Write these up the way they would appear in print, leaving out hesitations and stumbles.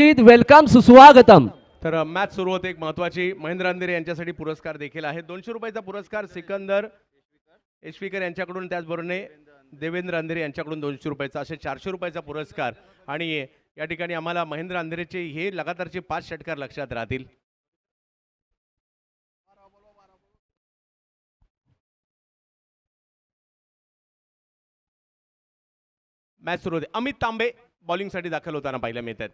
Welcome सुस्वागतम. तर match सुरू होते. एक महत्वाची महेंद्र अंधेरे यांच्यासाठी पुरस्कार देखील आहे. 200 रुपयाचा पुरस्कार सिकंदर एशवीकर यांच्याकडून, त्याचबरोबर देवेंद्र अंधेरे यांच्याकडून 200 रुपयाचा, असे 400 रुपयाचा पुरस्कार. आणि या ठिकाणी आम्हाला महेंद्र अंधेरेचे हे लगातारचे 5 षटकार लक्षात राहतील. मॅच सुरू होते. अमित तांबे बॉलिंगसाठी दाखल होताना पाहायला मिळत आहेत.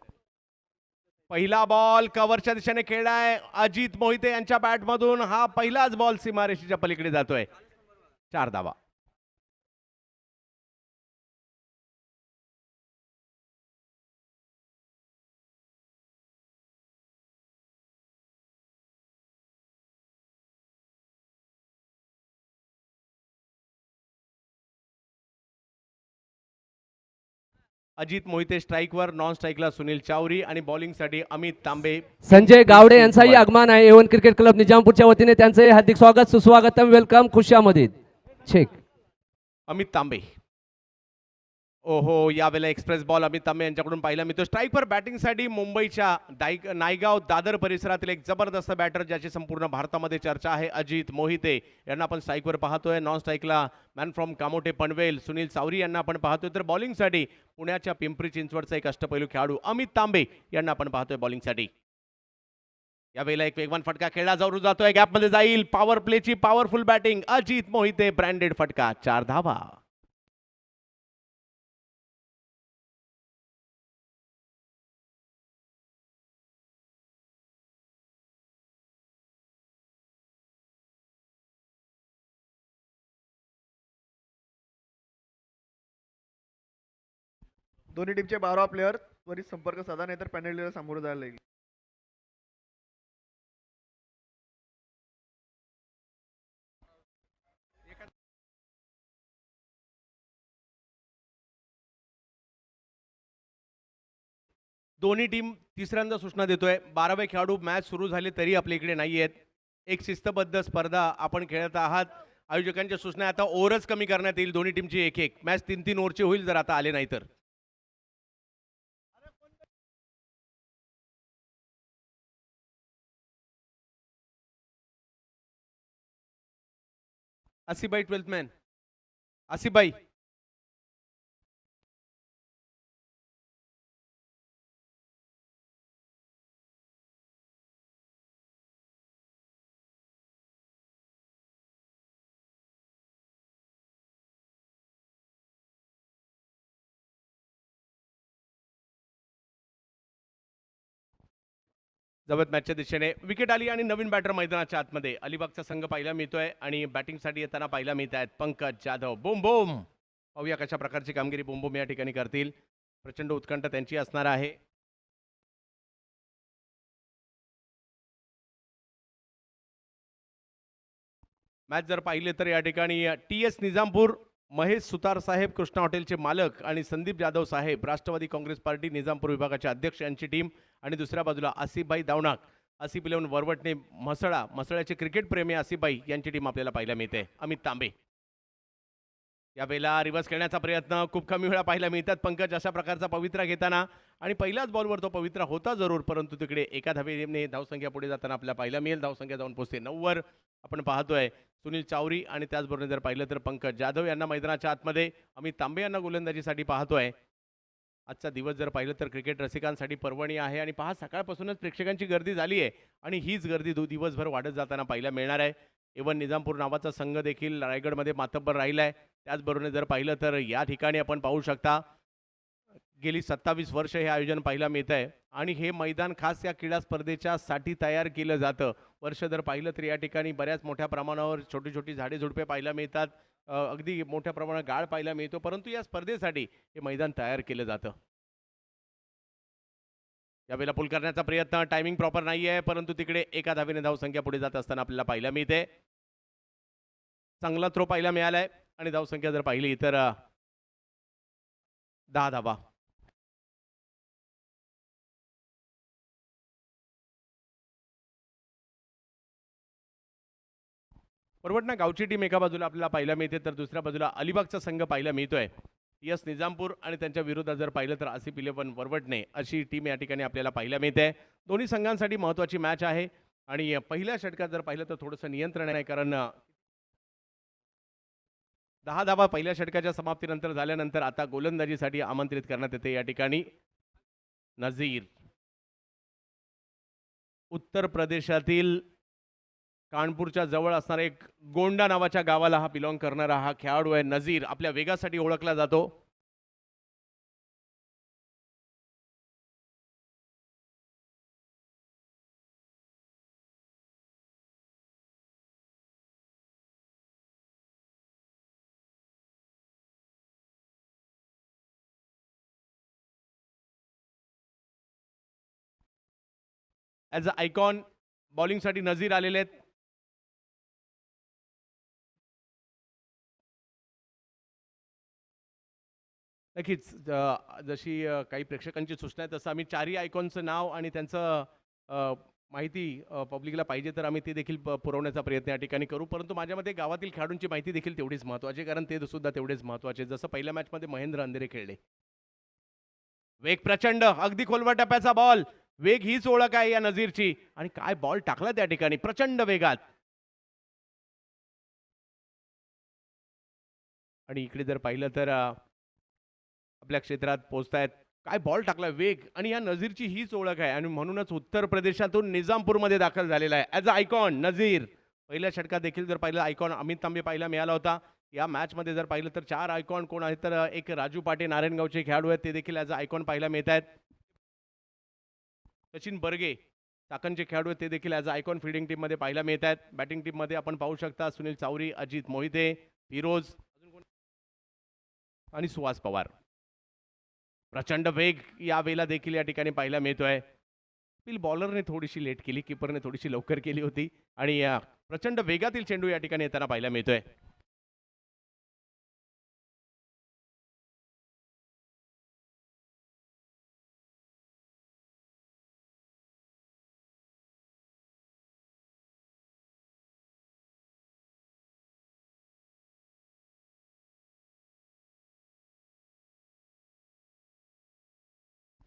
पहिला बॉल कव्हरच्या दिशेने खेळलाय अजित मोहिते यांच्या बॅटमधून. हा पहिलाच बॉल सीमारेषेच्या पलीकडे जातोय. 4 धावा. अजित मोहिते स्ट्राईकवर, नॉन स्ट्राईकला सुनील चावरी आणि बॉलिंगसाठी अमित तांबे. संजय गावडे यांचाही आगमन आहे. एवन क्रिकेट क्लब निजामपूरच्या वतीने त्यांचे हार्दिक स्वागत, सुस्वागतम, वेलकम खुशामदीद. चेक. अमित तांबे. ओहो, यावेळेला एक्सप्रेस बॉल अमित तांबे यांच्याकडून पाहायला मिळतो. स्ट्राईकवर बॅटिंगसाठी मुंबईच्या नायगाव दादर परिसरातील एक जबरदस्त बॅटर ज्याची संपूर्ण भारतामध्ये चर्चा आहे, अजित मोहिते यांना आपण स्ट्राईकवर पाहतोय. नॉन स्ट्राईकला मॅन फ्रॉम कामोठे पनवेल सुनील चावरी यांना आपण पाहतोय. तर बॉलिंगसाठी पुण्याच्या पिंपरी चिंचवडचा एक अष्टपैलू खेळाडू अमित तांबे यांना आपण पाहतोय बॉलिंगसाठी. यावेळेला एक वेगवान फटका खेळला जातोय, गॅपमध्ये जाईल. पॉवर प्लेची powerful batting Ajit Mohite, branded फटका. 4 धावा. दोन्ही टीमचे 12 प्लेयर त्वरित संपर्क साधा, नाहीतर पेनल्टीला सामोरं जायला लागेल. दोन्ही टीम तिसऱ्यांदा सूचना देतोय. 12वे खेळाडू मॅच सुरू झाले तरी आपल्या इकडे नाही आहेत. एक शिस्तबद्ध स्पर्धा आपण खेळत आहात. आयोजकांच्या सूचना आता ओव्हरच कमी करण्यात येईल. दोन्ही टीमची एक एक मॅच 3-3 ओव्हरची होईल जर आता आले नाही तर. आसिफभाई 12th मॅन. आसिफभाई. जवळ मॅचच्या दिशेने विकेट आली आणि नवीन बॅटर मैदानाच्या आतमध्ये. अलिबागचा संघ पाहायला मिळतोय आणि बॅटिंगसाठी येताना पाहायला मिळत आहेत पंकज जाधव. बोम बोम. पाहूया कशा प्रकारची कामगिरी बोम बोम या ठिकाणी करतील. प्रचंड उत्कंठ त्यांची असणार आहे. मॅच जर पाहिले तर या ठिकाणी TS निजामपूर महेश सुतार साहेब कृष्णा हॉटेलचे मालक आणि संदीप जाधव साहेब राष्ट्रवादी काँग्रेस पार्टी निजामपूर विभागाचे अध्यक्ष यांची टीम, आणि दुसऱ्या बाजूला आसिफभाई दावणाक, आसिफ 11 वरवटणे मसळ्याचे क्रिकेट प्रेमी आसिफभाई यांची टीम आपल्याला पाहायला मिळते. अमित तांबे. यावेळेला रिव्हर्स खेळण्याचा प्रयत्न खूप कमी वेळा पाहायला मिळतात. पंकज अशा प्रकारचा पवित्रा घेताना, आणि पहिल्याच बॉलवर तो पवित्रा होता जरूर, परंतु तिकडे एका धावेने धावसंख्या पुढे जाताना आपल्याला पाहायला मिळेल. धावसंख्या जाऊन पोहोचते 9 वर. आपण पाहतोय सुनील चावरी आणि त्याचबरोबर जर पाहिलं तर पंकज जाधव यांना मैदानाच्या आतमध्ये, अमित तांबे यांना गोलंदाजीसाठी पाहतोय. आजचा दिवस जर पाहिलं तर क्रिकेट रसिकांसाठी पर्वणी आहे. आणि पहा, सकाळपासूनच प्रेक्षकांची गर्दी झाली आहे आणि हीच गर्दी दिवसभर वाढत जाताना पाहायला मिळणार आहे. एवन निजामपूर नावाचा संघ देखील रायगडमध्ये मातब्बर राहिला आहे. त्याचबरोबर जर पाहिलं तर या ठिकाणी आपण पाहू शकता गेली 27 वर्ष हे आयोजन पाहायला मिळत आहे आणि हे मैदान खास या क्रीडा स्पर्धेच्या साठी तयार केलं जातं. वर्ष जर पाहिलं तर या ठिकाणी बऱ्याच मोठ्या प्रमाणावर छोटी छोटी झाडे झुडपे पाहायला मिळतात. अगदी मोठ्या प्रमाणात गाळ पाहायला मिळतो, परंतु या स्पर्धेसाठी हे मैदान तयार केलं जातं. यावेळेला पुल करण्याचा प्रयत्न, टायमिंग प्रॉपर नाही आहे, परंतु तिकडे एका धावेने धावसंख्या पुढे जात असताना आपल्याला पाहायला मिळते. चांगला थ्रो पाहायला मिळालाय आणि धावसंख्या जर पाहिली तर 10 धावा. परवडणा गावची टीम एका बाजूला आपल्याला पाहायला मिळते, तर दुसऱ्या बाजूला अलिबागचा संघ पाहायला मिळतोय. PS निजामपूर आणि त्यांच्या विरोधात जर पाहिलं तर आसिफ इलेव्हन वरवटणे अशी टीम या ठिकाणी आपल्याला पाहायला मिळते. दोन्ही संघांसाठी महत्त्वाची मॅच आहे आणि पहिल्या षटकात जर पाहिलं तर थोडंसं नियंत्रण आहे, कारण 10 धावा पहिल्या षटकाच्या समाप्तीनंतर झाल्यानंतर आता गोलंदाजीसाठी आमंत्रित करण्यात येते या ठिकाणी नझीर. उत्तर प्रदेशातील कानपूरच्या जवळ असणारा एक गोंडा नावाच्या गावाला हा बिलॉंग करणारा हा खेळाडू आहे नझीर. आपल्या वेगासाठी ओळखला जातो. ॲज अ आयकॉन बॉलिंगसाठी नझीर आलेले आहेत. नक्कीच जशी काही प्रेक्षकांची सूचना आहे तसं आम्ही चारही आयकॉनचं नाव आणि त्यांचं माहिती पब्लिकला पाहिजे तर आम्ही ते देखील पुरवण्याचा प्रयत्न या ठिकाणी करू. परंतु माझ्या मते गावातील खेळाडूंची माहिती देखील तेवढीच महत्त्वाची, कारण ते सुद्धा तेवढेच महत्त्वाचे. जसं पहिल्या मॅचमध्ये महेंद्र अंधेरे खेळले. वेग प्रचंड, अगदी खोलवर टप्प्याचा बॉल. वेग हीच ओळख आहे या नझीरची आणि काय बॉल टाकला त्या ठिकाणी प्रचंड वेगात. आणि इकडे जर पाहिलं तर आपल्या क्षेत्रात पोहोचतायत. काय बॉल टाकला, वेग, आणि या नझीरची हीच ओळख आहे आणि म्हणूनच उत्तर प्रदेशातून निजामपूरमध्ये दाखल झालेला आहे ॲज अ आयकॉन नझीर. पहिल्या षटकात देखील जर पाहिलं आयकॉन अमित तांबे पाहायला मिळाला होता. या मॅचमध्ये जर पाहिलं तर 4 आयकॉन कोण आहेत तर एक राजू पाटे नारायणगावचे खेळाडू आहेत, ते देखील ॲज अ आयकॉन पाहायला मिळत आहेत. सचिन बर्गे चाकणचे खेळाडू आहेत, ते देखील ॲज अ आयकॉन फिल्डिंग टीममध्ये पाहायला मिळत आहेत. बॅटिंग टीममध्ये आपण पाहू शकता सुनील चावरी, अजित मोहिते, फिरोज आणि सुहास पवार. प्रचंड वेग या वेळेला देखील या ठिकाणी पाहायला मिळतोय. बॉलरने थोडीशी लेट केली, किपरने थोडीशी लवकर केली होती आणि प्रचंड वेगातील चेंडू या ठिकाणी येताना पाहायला मिळतोय.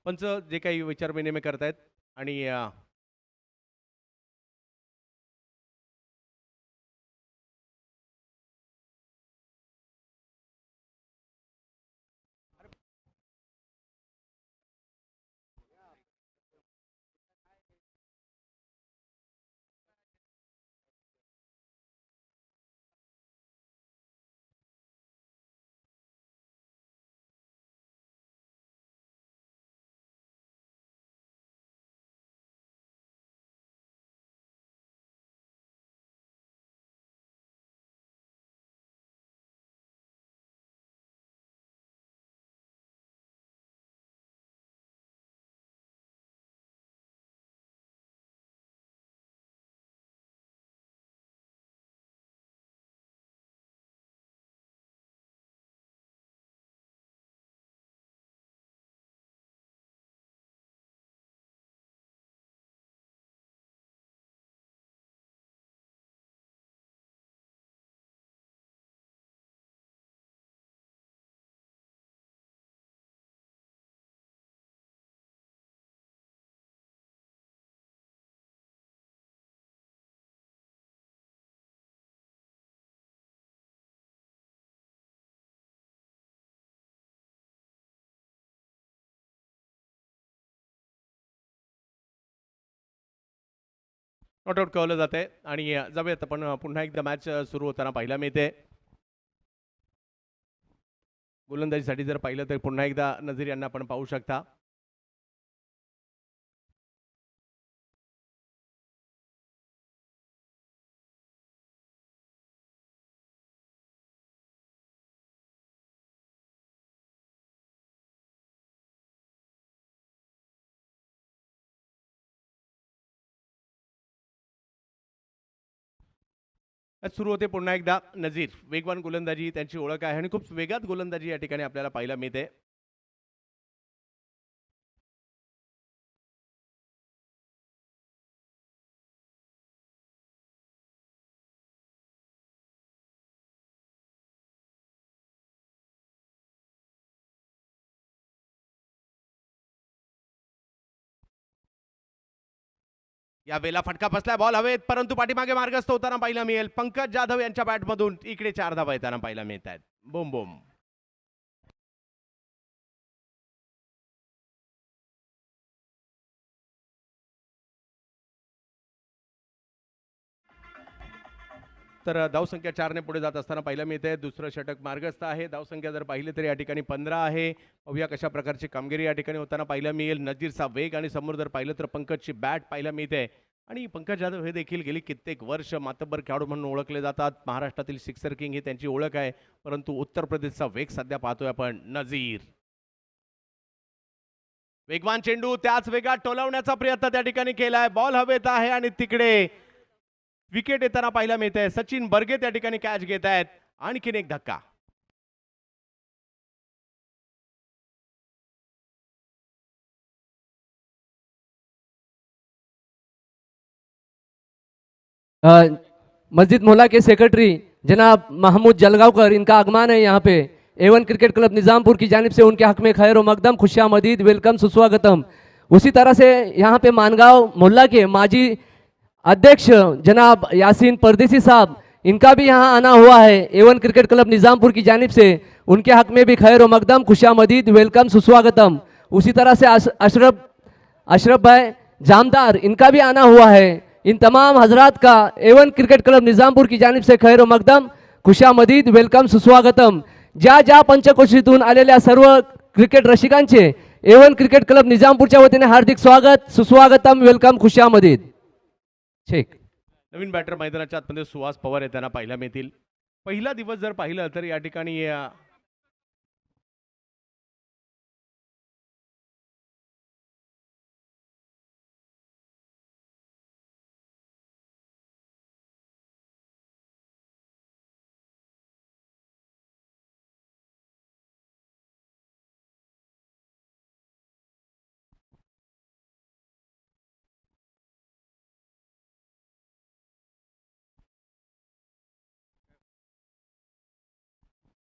पंच जे काही विचार विनिमय करतायत आणि नॉट आउट कळवलं जात आहे आणि जाऊयात आपण पुन्हा एकदा मॅच सुरू होताना पाहायला मिळते. गोलंदाजीसाठी जर पाहिलं तर पुन्हा एकदा नझीर यांना आपण पाहू शकता. सुरू होते पुन्हा एकदा. नझीर वेगवान गोलंदाजी त्यांची ओळख आहे आणि खूप वेगात गोलंदाजी या ठिकाणी आपल्याला पाहायला मिळते. या वेळेला फटका बसलाय, बॉल हवेत, परंतु पाठीमागे मार्गस्थ होताना पाहायला मिळेल. पंकज जाधव यांच्या बॅटमधून इकडे 4 धावा येताना पाहायला मिळत आहेत. बोम बोम. तर धावसंख्या 4 पुढे जात असताना पाहायला मिळते. दुसरं षटक मार्गस्थ आहे. धावसंख्या जर पाहिली तर या ठिकाणी 15 आहे. पाहूया कशा प्रकारची कामगिरी या ठिकाणी होताना पाहायला मिळेल. नजीरचा वेग आणि समोर जर पाहिलं तर पंकजची बॅट पाहायला मिळते. आणि पंकज जाधव हे देखील गेली कित्येक वर्ष मातब्बर खेळाडू म्हणून ओळखले जातात. महाराष्ट्रातील सिक्सर किंग ही त्यांची ओळख आहे. परंतु उत्तर प्रदेशचा वेग सध्या पाहतोय आपण. नजीर वेगवान चेंडू त्याच वेगात टोलवण्याचा प्रयत्न त्या ठिकाणी केलाय. बॉल हवेत आहे आणि तिकडे विकेट येताना पाहायला मिळते. सचिन बर्गे त्या ठिकाणी कॅच घेत आहेत. आणखीन एक धक्का. मस्जिद मोहल्ला के सेक्रेटरी जनाब महमूद जलगावकर, इनका आगमन है यहाँ पे। एवन क्रिकेट क्लब निज़ामपुर की जानिब से उनके हक में खैर व मकदम, खुशामदीद, वेलकम, सुस्वागतम। उसी तरह से यहाँ पे मानगांव मोहल्ला के माजी अध्यक्ष जनाब यासीन परदेसी साहब, इनका भी यहाँ आना हुआ है। एवन क्रिकेट क्लब निज़ामपुर की जानिब से उनके हक में भी खैर व मकदम, खुशामदीद, वेलकम, सुस्वागतम। उसी तरह से अशरफ भाई जामदार, इनका भी आना हुआ है। इन तमाम हजरात का एवन क्रिकेट क्लब निज़ामपुर की जानिब से खैर व मकदम, खुशामदीद, वेलकम, सुस्वागतम। ज्या ज्या पंचक्रोशीतून आलेल्या सर्व क्रिकेट रसिकांचे एवन क्रिकेट क्लब निजामपूरच्या वतीने हार्दिक स्वागत, सुस्वागतम, वेलकम, खुशामदीद। ठीक, नवीन बॅटर मैदानाच्या आतमध्ये सुहास पवार येताना पाहायला मिळतील. पहिला दिवस जर पाहिलं तर या ठिकाणी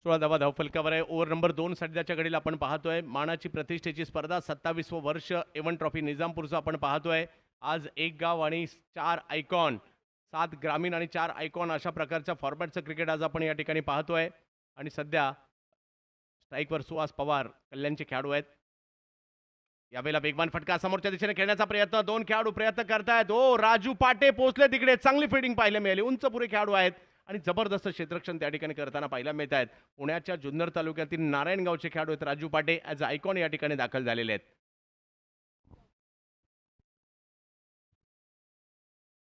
सोळा धावा धावफलकावर आहे. ओव्हर नंबर 2 सध्याच्या घडीला आपण पाहतोय. मानाची प्रतिष्ठेची स्पर्धा 27वं वर्ष एवन ट्रॉफी निजामपूरचं आपण पाहतोय. आज 1 गाव आणि 4 आयकॉन, 7 ग्रामीण आणि 4 आयकॉन अशा प्रकारच्या फॉर्मॅटचं क्रिकेट आज आपण या ठिकाणी पाहतोय. आणि सध्या स्ट्राईकवर सुहास पवार कल्याणचे खेळाडू आहेत. यावेळेला वेगवान फटका समोरच्या दिशेने खेळण्याचा प्रयत्न, 2 खेळाडू प्रयत्न करतायत. ओ राजू पाटे पोहोचले तिकडे, चांगली फिल्डिंग पाहायला मिळाली. उंच पुरे खेळाडू आहेत आणि जबरदस्त क्षेत्ररक्षण त्या ठिकाणी करताना पाहायला मिळत आहेत. पुण्याच्या जुन्नर तालुक्यातील नारायणगावचे खेळाडू आहेत राजू पाटे, ॲज आयकॉन या ठिकाणी दाखल झालेले आहेत.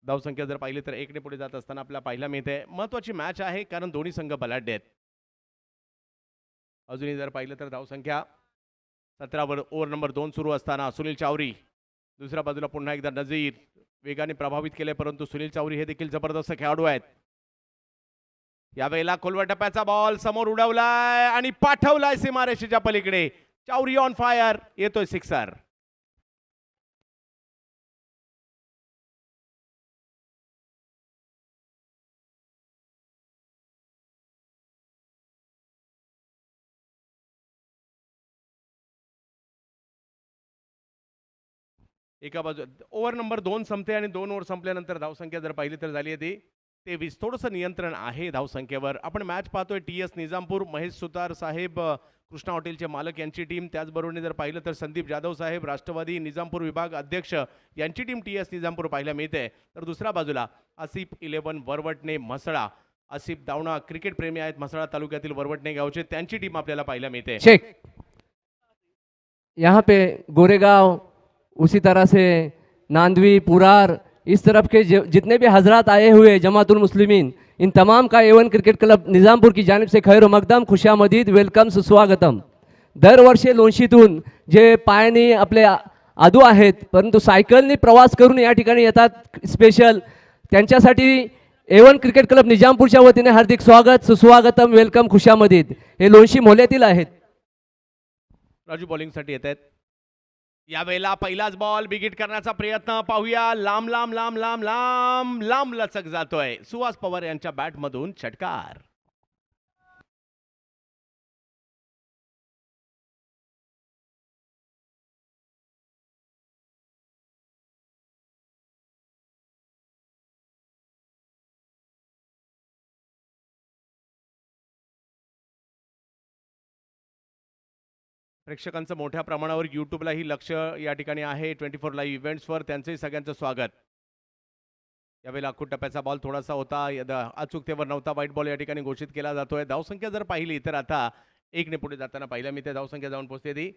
धावसंख्या जर पाहिली तर 1 ने पुढे जात असताना आपल्याला पाहायला मिळते. महत्वाची मॅच आहे कारण दोन्ही संघ बलाढ्य आहेत. अजूनही जर पाहिलं तर धावसंख्या 17वर ओव्हर नंबर 2 सुरू असताना सुनील चावरी, दुसऱ्या बाजूला पुन्हा एकदा नजीर वेगाने प्रभावित केले, परंतु सुनील चावरी हे देखील जबरदस्त खेळाडू आहेत. यावेळेला खोलवर टप्प्याचा बॉल समोर उडवलाय आणि पाठवलाय सीमारेषेच्या पलीकडे. चावरी ऑन फायर, येतोय सिक्सर. एका बाजू ओव्हर नंबर 2 संपते आणि 2 ओव्हर संपल्यानंतर धावसंख्या जर पाहिली तर झाली आहे ती 23. थोडंसं नियंत्रण आहे धावसंख्येवर. आपण मॅच पाहतोय TS निजामपूर, महेश सुतार साहेब कृष्णा हॉटेलचे मालक यांची टीम, त्याचबरोबर जर पाहिलं तर संदीप जाधव साहेब राष्ट्रवादी निजामपूर विभाग अध्यक्ष यांची टीम TS निजामपूर पाहायला मिळते. तर दुसऱ्या बाजूला आसिफ 11 वरवटणे म्हसळा, आसिफ दावणा क्रिकेट प्रेमी आहेत म्हसळा तालुक्यातील वरवटणे गावचे, त्यांची टीम आपल्याला पाहायला मिळते. शेख यहाँ पे गोरेगांव, उसी तरह से नांदवी, पुरार, इस तरफ के जितने भी हजरात आए हुए जमातुल मुस्लिमीन, इन तमाम का एवन क्रिकेट क्लब निजामपूर की जानिब से खैर मकदम, खुशामदीद, वेलकम, सुस्वागतम। दरवर्षी लोणशीतून जे पायाने आपले आदू आहेत परंतु सायकलने प्रवास करून या ठिकाणी येतात स्पेशल, त्यांच्यासाठी एवन क्रिकेट क्लब निजामपूरच्या वतीने हार्दिक स्वागत, सुस्वागतम, वेलकम, खुशामदीद। हे लोणशी मोहल्ल्यातील आहेत. राजू बॉलिंगसाठी येत आहेत. यावेळेला पहिलाच बॉल बिगिट करण्याचा प्रयत्न पाहूया. लांब लांब लांब लांब लांब लांब लचक जातोय. सुहास पवार यांच्या बॅटमधून षटकार. प्रेक्षकांचं मोठ्या प्रमाणावर यूट्यूबलाही लक्ष या ठिकाणी आहे 24 लाईव्ह इव्हेंट्सवर, त्यांचंही सगळ्यांचं स्वागत. यावेळेला अखूट टप्प्याचा बॉल थोडासा होता, अचूकतेवर नव्हता, वाईट बॉल या ठिकाणी घोषित केला जातोय. धावसंख्या जर पाहिली तर आता 1 ने पुढे जाताना पाहायला मिळते. धावसंख्या जाऊन पोहोचते ती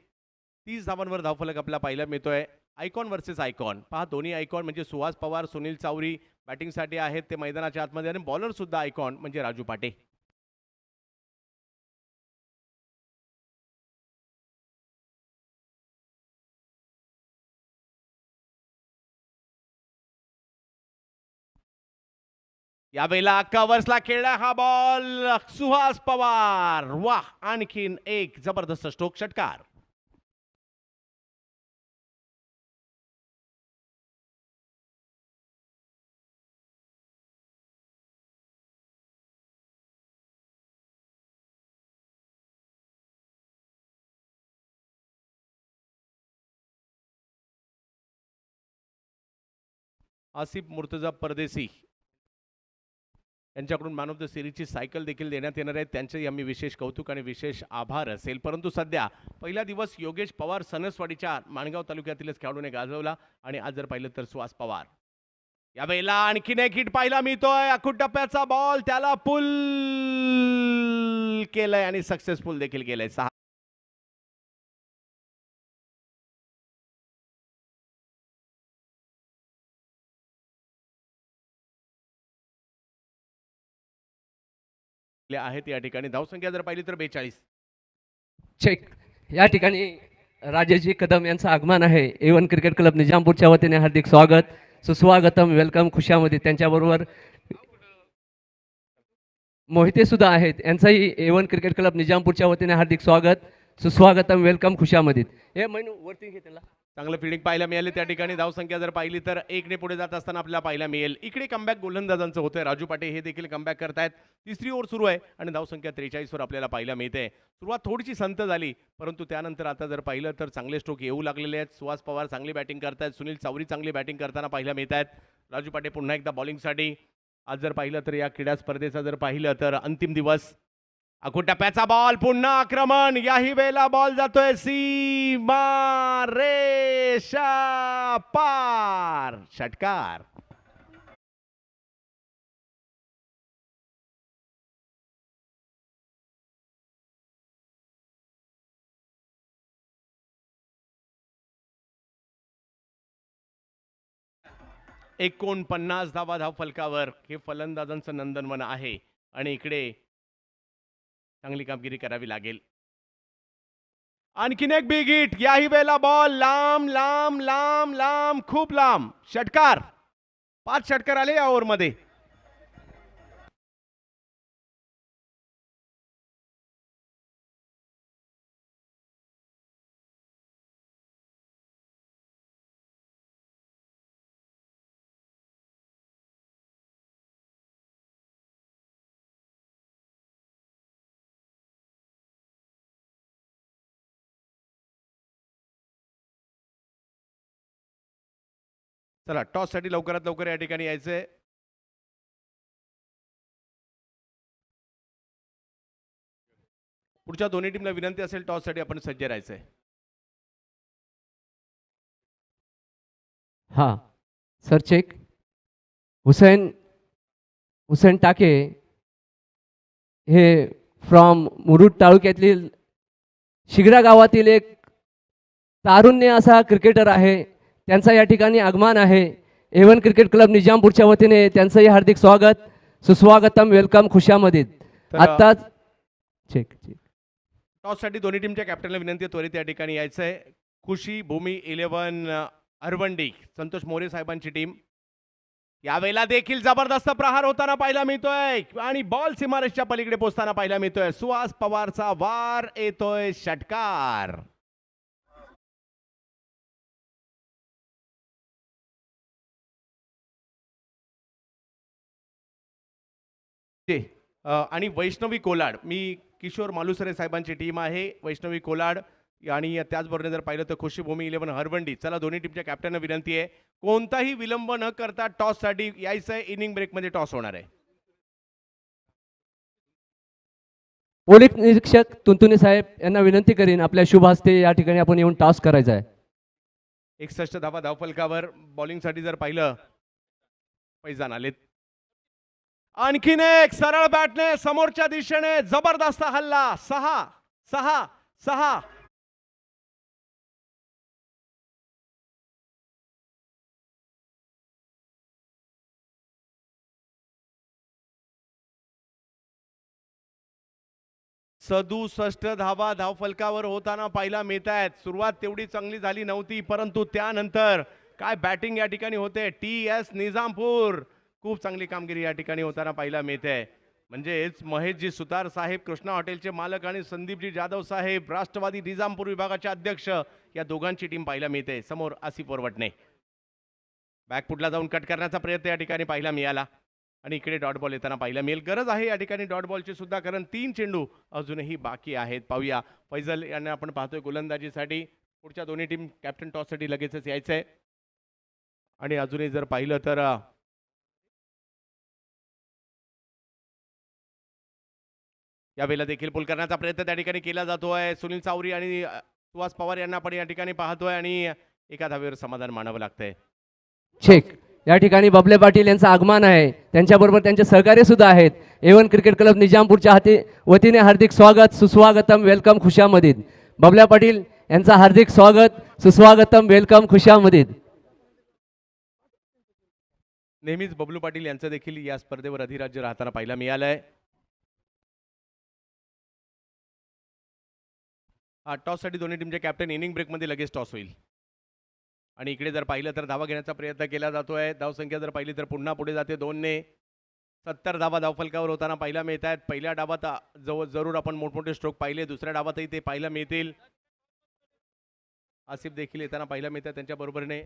30 धावांवर धावफलक आपल्याला पाहायला मिळतोय. आयकॉन वर्सेस आयकॉन पहा, दोन्ही आयकॉन म्हणजे सुहास पवार, सुनील चावरी बॅटिंगसाठी आहेत ते मैदानाच्या आतमध्ये, आणि बॉलर सुद्धा आयकॉन म्हणजे राजू पाटे. यावेळेला कव्हर्सला खेळला हा बॉल, सुहास पवार, वाह, आणखीन एक जबरदस्त स्ट्रोक, षटकार. आसिफ मुर्तजा परदेसी यांच्याकडून मॅन ऑफ द सिरीजची सायकल देखील देण्यात येणार आहे. त्यांचेही आम्ही विशेष कौतुक आणि विशेष आभार असेल. परंतु सध्या पहिला दिवस योगेश पवार सणसवाडीच्या माणगाव तालुक्यातीलच खेळाडूने गाजवला, आणि आज जर पाहिलं तर सुहास पवार. यावेळेला आणखीन एक हिट पाहायला मिळतोय. अखूट टप्प्याचा बॉल, त्याला पुल केलंय आणि सक्सेसफुल देखील केलंय. 6 आहेत या ठिकाणी. धावसंख्या जर पाहिली तर 42. चेक. या ठिकाणी राजेशजी कदम यांचं आगमन आहे. A1 क्रिकेट क्लब निजामपूरच्या वतीने हार्दिक स्वागत, सुस्वागतम, वेलकम, खुशामध्ये. त्यांच्याबरोबर मोहिते सुद्धा आहेत, यांचंही A1 क्रिकेट क्लब निजामपूरच्या वतीने हार्दिक स्वागत, सुस्वागतम, वेलकम, खुशामध्ये. हे मैनू वरती घे त्याला. चांगलं फिल्डिंग पाहायला मिळाले त्या ठिकाणी. धावसंख्या जर पाहिली तर 1 ने पुढे जात असताना आपल्याला पाहायला मिळेल. इकडे कमबॅक गोलंदाजांचं होतंय. राजू पाटे हे देखील कमबॅक करतायत. तिसरी ओव्हर सुरू आहे आणि धावसंख्या 43 वर आपल्याला पाहायला मिळते. सुरुवात थोडीशी संत झाली, परंतु त्यानंतर आता जर पाहिलं तर चांगले स्ट्रोक येऊ लागलेले आहेत. सुहास पवार चांगली बॅटिंग करतायत, सुनील चावरी चांगली बॅटिंग करताना पाहायला मिळत आहेत. राजू पाटे पुन्हा एकदा बॉलिंगसाठी. आज जर पाहिलं तर या क्रीडा स्पर्धेचा जर पाहिलं तर अंतिम दिवस. अखूट टप्प्याचा बॉल, पुन्हा आक्रमण. याही वेळेला बॉल जातोय सीमा रेषा पार, षटकार. एकूण 50 धावा धावफलकावर. हे फलंदाजांचं नंदनवन आहे, आणि इकडे चांगली कामगिरी करावी लागेल. आणखीन एक बिग हिट. याही वेळेला बॉल लांब लांब लांब लांब, खूप लांब, षटकार. 5 षटकार आले या ओव्हरमध्ये. चला, टॉस साठी लवकरात लवकर या ठिकाणी यायचंय. पुढच्या दोन्ही टीमला विनंती असेल, टॉस साठी आपण सज्ज राहायचंय. हां सर, चेक. हुसेन टाके हे फ्रॉम मुरुड तालुक्यातील शिगरा गावातील एक तारुण्य असा क्रिकेटर आहे. त्यांचा या ठिकाणी आगमन आहे. A1 क्रिकेट क्लब निजामपूरच्या वतीने त्यांचंही हार्दिक स्वागत, सुस्वागतम, वेलकम, खुशामध्ये. आत्ताच चेक. टॉस साठी दोन्ही टीमच्या कॅप्टनला विनंती आहे, त्वरित या ठिकाणी यायचंय. खुशी भूमी 11 अरवंडी, संतोष मोरे साहेबांची टीम. यावेळेला देखील जबरदस्त प्रहार होताना पाहायला मिळतोय, आणि बॉल सीमारेषच्या पलीकडे पोहोचताना पाहायला मिळतोय. सुहास पवारचा वार येतोय, षटकार. आणि वैष्णवी कोलाड, मी किशोर मालुसरे साहेबांची टीम आहे. वैष्णवी कोलाड आणि त्याचबरोबर जर पाहिलं तर खुशीभूमी 11 हरवंडी. चला, दोन्ही टीमच्या कॅप्टनना विनंती आहे, कोणताही विलंब न करता टॉस साठी यायचं आहे. इनिंग ब्रेकमध्ये टॉस होणार आहे. पोलीस निरीक्षक तुंतुने साहेब यांना विनंती करीन आपल्या शुभ हस्ते या ठिकाणी आपण येऊन टॉस करायचा आहे. 61 धावा धावफलकावर बॉलिंगसाठी जर पाहिलं पैजान आलेत. आणखीन एक सरळ बॅटने समोरच्या दिशेने जबरदस्त हल्ला. 6 67 धावा धावफलकावर होताना पाहायला मिळत आहेत. सुरुवात तेवढी चांगली झाली नव्हती, परंतु त्यानंतर काय बॅटिंग या ठिकाणी होते. TS निजामपूर खूप चांगली कामगिरी या ठिकाणी होताना पाहायला मिळते. म्हणजेच महेशजी सुतार साहेब कृष्णा हॉटेलचे मालक आणि संदीपजी जाधव साहेब राष्ट्रवादी निजामपूर विभागाचे अध्यक्ष या दोघांची टीम पाहायला मिळते. समोर आसिफ ओरवटणे बॅकफुटला जाऊन कट करण्याचा प्रयत्न या ठिकाणी पाहायला मिळाला आणि इकडे डॉट बॉल येताना पाहायला मिळेल. गरज आहे या ठिकाणी डॉट बॉलची सुद्धा, कारण 3 चेंडू अजूनही बाकी आहेत. पाहूया फैजल यांना आपण पाहतोय गोलंदाजीसाठी. पुढच्या दोन्ही टीम कॅप्टन टॉससाठी लगेचच यायचं आहे. आणि अजूनही जर पाहिलं तर यावेळेला देखील पुल करण्याचा प्रयत्न त्या ठिकाणी केला जातोय. सुनील चावरी आणि सुहास पवार यांना पण या ठिकाणी पाहतोय आणि एका धावेवर समाधान मानावं लागतंय. चेक या ठिकाणी बबले पाटील यांचं आगमन आहे. त्यांच्याबरोबर त्यांचे सहकारी सुद्धा आहेत. A1 क्रिकेट क्लब निजामपूरच्या वतीने हार्दिक स्वागत, सुस्वागतम, वेलकम, खुशामदीद. बबल्या पाटील यांचा हार्दिक स्वागत, सुस्वागतम, वेलकम, खुशामदीद. नेहमीच बबलू पाटील यांचं देखील या स्पर्धेवर अधिराज्य राहताना पाहायला मिळालंय. टॉससाठी दोन्ही टीमचे कॅप्टन इनिंग ब्रेकमध्ये लगेच टॉस होईल. आणि इकडे जर पाहिलं तर धावा घेण्याचा प्रयत्न केला जातोय. धावसंख्या जर पाहिली तर पुन्हा पुढे जाते 2ने. 70 धावा धावफलकावर होताना पाहायला मिळत आहेत. पहिल्या डावात जरूर आपण मोठमोठे स्ट्रोक पाहिले, दुसऱ्या डावातही ते पाहायला मिळतील. आसिफ देखील येताना पाहायला मिळतात त्यांच्या बरोबरीने.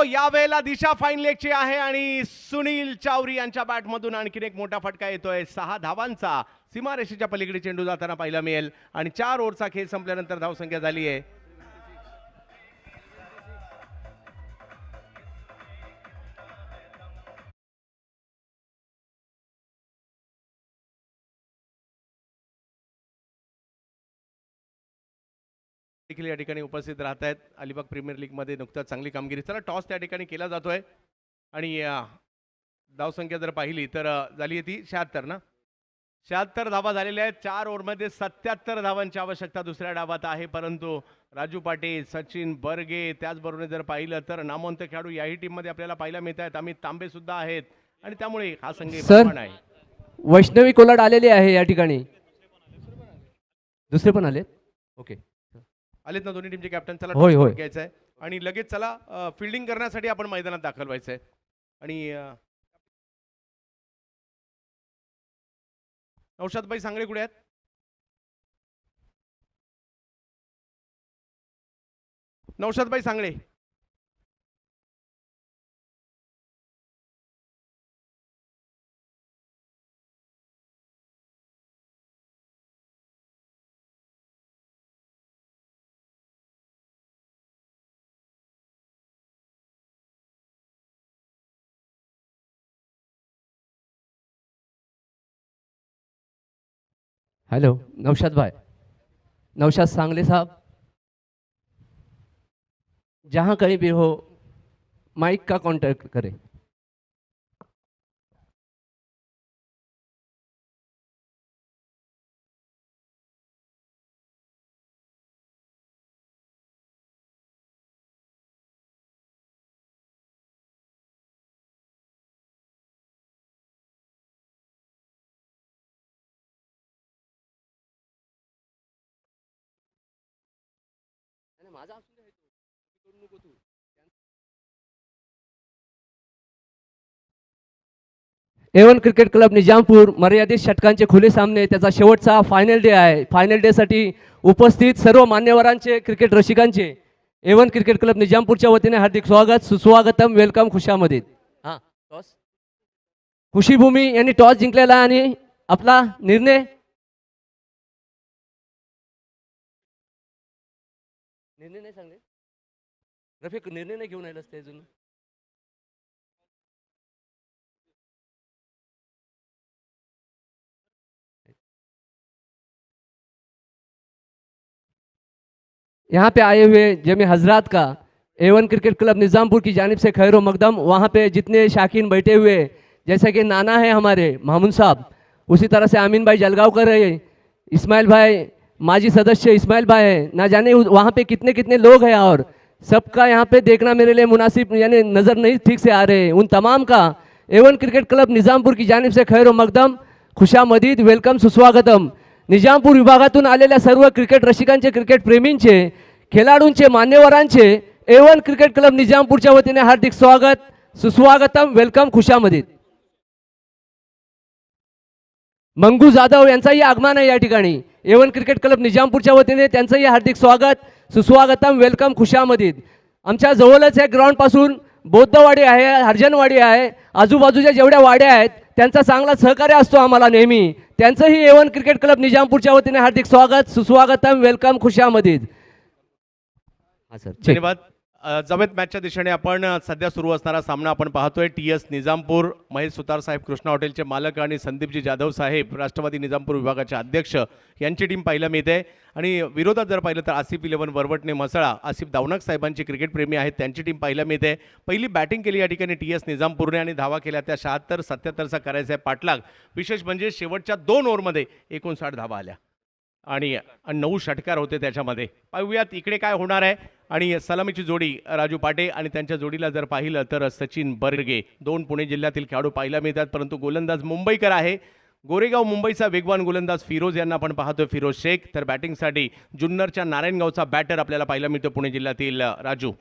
यावेळेला दिशा फाईन लेगची आहे आणि सुनील चावरी यांच्या बॅटमधून आणखीन एक मोठा फटका येतोय. 6 धावांचा सीमारेषेच्या पलीकडे चेंडू जाताना पाहायला मिळेल आणि 4 ओव्हरचा खेळ संपल्यानंतर धावसंख्या झाली आहे. देखील या ठिकाणी उपस्थित राहत आहेत. अलिबाग प्रीमियर लीग मध्ये नुकताच चांगली कामगिरी. चला टॉस त्या ठिकाणी केला जातोय आणि धावसंख्या जर पाहिली तर झाली आहे ती 76 ना. 76 धावा झालेल्या आहेत. 4 ओव्हरमध्ये 77 धावांची आवश्यकता दुसऱ्या डावात आहे. परंतु राजू पाटील, सचिन बर्गे, त्याचबरोबर जर पाहिलं तर नामवंत खेळाडू याही टीम मध्ये आपल्याला पाहायला मिळत आहेत. अमित तांबे सुद्धा आहेत आणि त्यामुळे हा संघ बलवान आहे. वैष्णवी कोलाड आलेली आहे या ठिकाणी. दुसरे पण आले. ओके, आलेत ना दोन्ही टीमचे कॅप्टन. चला होय होय घ्यायचं आहे आणि लगेच चला फिल्डिंग करण्यासाठी आपण मैदानात दाखल व्हायचंय. आणि नौशादभाई सांगळे कुठे आहेत? नौशादभाई सांगळे हेलो नौशाद भाई, नौशाद सांगले साहब, जहाँ कहीं भी हो माइक का कांटेक्ट करें. A1 क्रिकेट क्लब निजामपूर मर्यादित षटकांचे खुले सामने त्याचा शेवटचा फायनल डे आहे. फायनल डे साठी उपस्थित सर्व मान्यवरांचे, क्रिकेट रसिकांचे A1 क्रिकेट क्लब निजामपूरच्या वतीने हार्दिक स्वागत, सुस्वागतम, वेलकम, खुशामदीद. हां, टॉस खुशीभूमी यांनी टॉस जिंकलेला आणि आपला निर्णय निर्णय नाही सांगले रफिक, निर्णय नाही घेऊन आलास ते अजून. यहाँ पे आए हुए जमी हजरात का A1 क्रिकेट क्लब निज़ामपुर की जानिब से खैर मकदम. वहाँ पे जितने शाकीन बैठे हुए, जैसे कि नाना है हमारे मामून साहब, उसी तरह से आमीन भाई जलगांवकर है, इस्माइल भाई माजी सदस्य इस्माइल भाई है, ना जाने वहाँ पे कितने कितने लोग हैं, और सबका यहाँ पे देखना मेरे लिए मुनासिब यानी नज़र नहीं ठीक से आ रहे. उन तमाम का A1 क्रिकेट क्लब निज़ामपुर की जानिब से खैर मकदम, खुशामदीद, वेलकम, सुस्वागतम. निजामपूर विभागातून आलेल्या सर्व क्रिकेट रसिकांचे, क्रिकेट प्रेमींचे, खेळाडूंचे, मान्यवरांचे A1 क्रिकेट क्लब निजामपूरच्या वतीने हार्दिक स्वागत, सुस्वागतम, वेलकम, खुशामदीद. मंगू जाधव यांचाही आगमन आहे या ठिकाणी. A1 क्रिकेट क्लब निजामपूरच्या वतीने त्यांचंही हार्दिक स्वागत, सुस्वागतम, वेलकम, खुशामदीद. आमच्या जवळच आहे ग्राउंड पासून बौद्धवाडी आहे, हरजनवाडी आहे, आजूबाजूच्या जेवढ्या वाड्या आहेत त्यांचा चांगला सहकार्य असतो आम्हाला नेहमी. त्यांचंही A1 क्रिकेट क्लब निजामपूरच्या वतीने हार्दिक स्वागत, सुस्वागतम, वेलकम, खुशामदीद. हां सर, धन्यवाद. जमेत मॅचच्या दिशेने आपण सध्या सुरू असणारा सामना आपण पाहतोय. TS निजामपूर, महेश सुतार साहेब कृष्णा हॉटेलचे मालक आणि संदीपजी जाधव साहेब राष्ट्रवादी निजामपूर विभागाचे अध्यक्ष यांची टीम पाहायला मिळते. आणि विरोधात जर पाहिलं तर आसिफ 11 वरवटणे मसळा, आसिफ दावनक साहेबांची क्रिकेट प्रेमी आहेत, त्यांची टीम पाहायला मिळते. पहिली बॅटिंग केली या ठिकाणी TS निजामपूरने आणि धावा केल्या त्या 76-77चा करायचा आहे पाठलाग. विशेष म्हणजे शेवटच्या 2 ओव्हरमध्ये 59 धावा आल्या आणि 9 षटकार होते त्याच्यामध्ये. पाहूयात इकडे काय होणार आहे. आणि सलामीची जोडी राजू पाटे आणि त्यांच्या जोडीला जर पाहिलं तर सचिन बर्गे, 2 पुणे जिल्ह्यातील खेळाडू पाहायला मिळतात, परंतु गोलंदाज मुंबईकर आहे. गोरेगाव मुंबईचा वेगवान गोलंदाज फिरोज यांना आपण पाहतोय, फिरोज शेख. तर बॅटिंगसाठी जुन्नरच्या नारायणगावचा बॅटर आपल्याला पाहायला मिळतो पुणे जिल्ह्यातील राजू.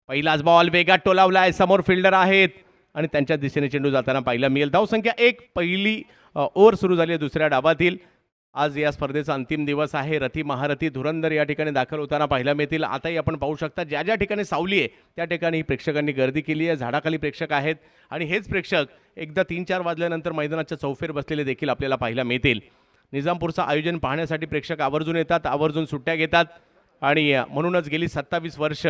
पहिलाच बॉल वेगात टोलावलाय, समोर फिल्डर आहेत आणि त्यांच्या दिशेने चेंडू जाताना पाहायला मिळेल. धावसंख्या 1. पहिली ओव्हर सुरू झाली आहे दुसऱ्या डावातील. आज या स्पर्धेचा अंतिम दिवस आहे. रथी महारथी धुरंधर या ठिकाणी दाखल होताना पाहायला मिळतील. आताही आपण पाहू शकता ज्या ज्या ठिकाणी सावली आहे त्या ठिकाणी प्रेक्षकांनी गर्दी केली आहे. झाडाखाली प्रेक्षक आहेत आणि हेच प्रेक्षक एकदा 3-4 वाजल्यानंतर मैदानाच्या चौफेर बसलेले देखील आपल्याला पाहायला मिळतील. निजामपूरचं आयोजन पाहण्यासाठी प्रेक्षक आवर्जून येतात, आवर्जून सुट्ट्या घेतात आणि म्हणूनच गेली 27 वर्ष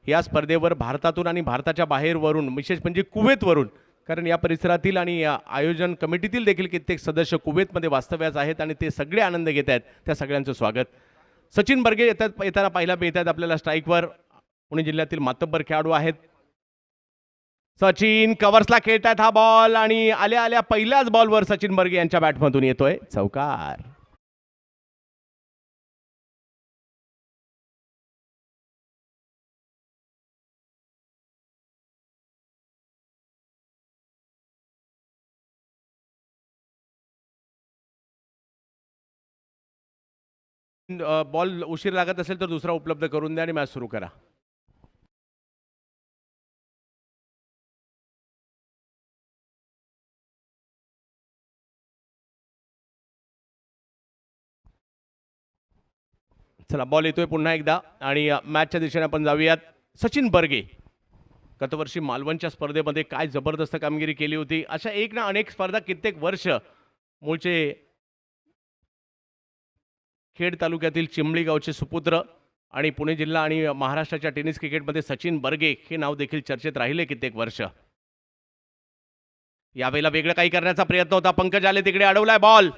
या स्पर्धेवर भारतातून आणि भारताच्या बाहेरवरून, विशेष म्हणजे कुवेतवरून, कारण या परिसरातील आणि या आयोजन कमिटीतील देखील कित्येक सदस्य कुवेतमध्ये वास्तव्यास आहेत आणि ते सगळे आनंद घेत आहेत. त्या सगळ्यांचं स्वागत. सचिन बर्गे येताना पाहायला मिळतात आपल्याला स्ट्राईकवर. पुणे जिल्ह्यातील मातब्बर खेळाडू आहेत. सचिन कव्हर्सला खेळतात हा बॉल आणि आल्या आल्या पहिल्याच बॉलवर सचिन बर्गे यांच्या बॅटमधून येतोय चौकार. बॉल उशीर लागत असेल तर दुसरा उपलब्ध करून द्या आणि मॅच सुरू करा. चला, बॉल येतोय पुन्हा एकदा आणि मॅचच्या दिशेने आपण जाऊयात. सचिन बर्गे गतवर्षी मालवणच्या स्पर्धेमध्ये काय जबरदस्त कामगिरी केली होती. अशा एक ना अनेक स्पर्धा कित्येक वर्ष मूळचे खेड तालुक्यातील चिंबळी गावचे सुपुत्र आणि पुणे जिल्हा आणि महाराष्ट्राच्या टेनिस क्रिकेटमध्ये सचिन बर्गे हे नाव देखील चर्चेत राहिले कित्येक वर्ष. यावेळेला वेगळं काही करण्याचा प्रयत्न होता. पंकज आले तिकडे, अडवलाय बॉल.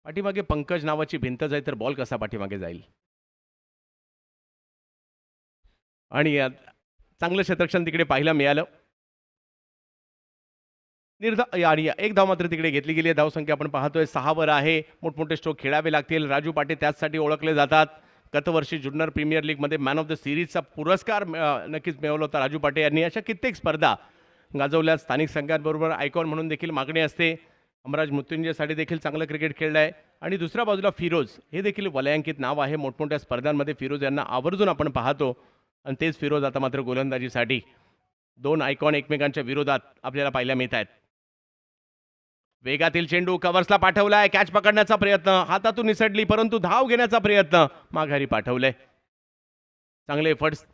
पाठीमागे पंकज नावाची भिंत जाईल तर बॉल कसा पाठीमागे जाईल. आणि चांगलं क्षेत्ररक्षण तिकडे पाहायला मिळालं. आणि एक धाव मात्र तिकडे घेतली गेली आहे. धावसंख्या आपण पाहतोय 6 वर आहे. मोठमोठे स्ट्रोक खेळावे लागतील. राजू पाटे त्याचसाठी ओळखले जातात. गतवर्षी जुन्नर प्रीमियर लीगमध्ये मॅन ऑफ द सिरीजचा पुरस्कार नक्कीच मिळवला होता राजू पाटे यांनी. अशा कित्येक स्पर्धा गाजवल्या. स्थानिक संघांबरोबर आयकॉन म्हणून देखील मागणी असते. अमराज मृत्युंजयसाठी देखील चांगलं क्रिकेट खेळलं आहे. आणि दुसऱ्या बाजूला फिरोज हे देखील वलयांकित नाव आहे. मोठमोठ्या स्पर्धांमध्ये फिरोज यांना आवर्जून आपण पाहतो आणि तेच फिरोज आता मात्र गोलंदाजीसाठी 2 आयकॉन एकमेकांच्या विरोधात आपल्याला पाहायला मिळत आहेत. वेगातील चेंडू कव्हर्सला पाठवलाय. कॅच पकडण्याचा प्रयत्न हातातून निसटली, परंतु धाव घेण्याचा प्रयत्न माघारी पाठवलंय. चांगले एफर्ट्स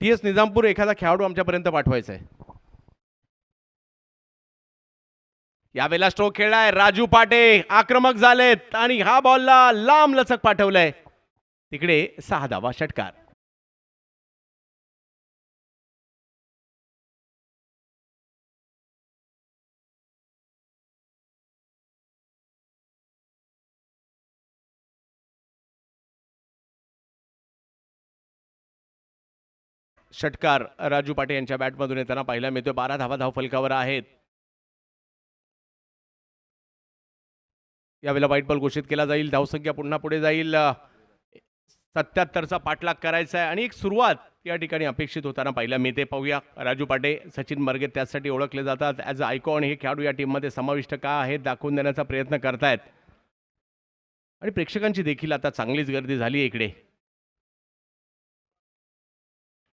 TS निजामपूर एखादा खेळाडू आमच्यापर्यंत पाठवायचा आहे. यावेळेला स्ट्रोक खेळलाय राजू पाटे, आक्रमक झालेत आणि हा बॉलला लांब लचक पाठवलंय, तिकडे 6 धावा षटकार. षटकार राजू पाटे यांच्या बॅटमधून येताना पाहायला मिळतोय. 12 धावा धावफलकावर आहेत. यावेळेला वाईट बॉल घोषित केला जाईल. धावसंख्या पुन्हा पुढे जाईल. 77चा पाठलाग करायचा आहे आणि एक सुरुवात या ठिकाणी अपेक्षित होताना पाहायला मिळते. पाहूया राजू पाटे, सचिन मर्गे त्यासाठी ओळखले जातात ॲज अ आयकॉन. हे खेळाडू या टीममध्ये समाविष्ट का आहेत दाखवून देण्याचा प्रयत्न करतायत आणि प्रेक्षकांची देखील आता चांगलीच गर्दी झाली आहे इकडे.